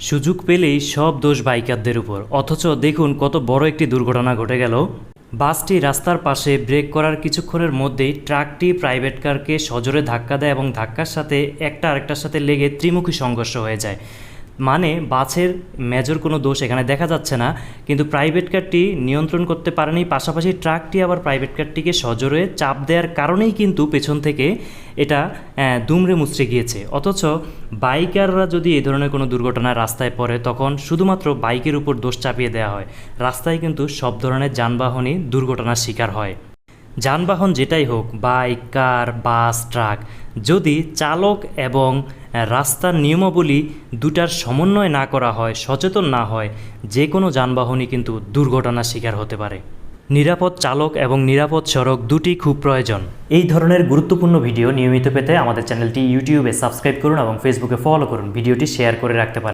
সুযোগ পেলেই সব দোষ বাইকারদের উপর। অথচ দেখুন কত বড় একটি দুর্ঘটনা ঘটে গেল। বাসটি রাস্তার পাশে ব্রেক করার কিছুক্ষণের মধ্যেই ট্রাকটি প্রাইভেট কারকে সজোরে ধাক্কা দেয় এবং ধাক্কার সাথে একটা আরেকটার সাথে লেগে ত্রিমুখী সংঘর্ষ হয়ে যায়। মানে বাসের মেজর কোনো দোষ এখানে দেখা যাচ্ছে না, কিন্তু প্রাইভেট কারটি নিয়ন্ত্রণ করতে পারেনি, পাশাপাশি ট্রাকটি আবার প্রাইভেট কারটিকে সজোরে চাপ দেওয়ার কারণেই কিন্তু পেছন থেকে এটা দুমড়ে মুচড়ে গিয়েছে। অথচ বাইকাররা যদি এই ধরনের কোনো দুর্ঘটনায় রাস্তায় পড়ে তখন শুধুমাত্র বাইকের উপর দোষ চাপিয়ে দেওয়া হয়। রাস্তায় কিন্তু সব ধরনের যানবাহনই দুর্ঘটনার শিকার হয়। যানবাহন যেটাই হোক, বাইক, কার, বাস, ট্রাক, যদি চালক এবং রাস্তার নিয়মাবলী দুটার সমন্বয় না করা হয়, সচেতন না হয়, যে কোনো যানবাহনই কিন্তু দুর্ঘটনার শিকার হতে পারে। নিরাপদ চালক এবং নিরাপদ সড়ক দুটি খুব প্রয়োজন। এই ধরনের গুরুত্বপূর্ণ ভিডিও নিয়মিত পেতে আমাদের চ্যানেলটি ইউটিউবে সাবস্ক্রাইব করুন এবং ফেসবুকে ফলো করুন। ভিডিওটি শেয়ার করে রাখতে পারেন।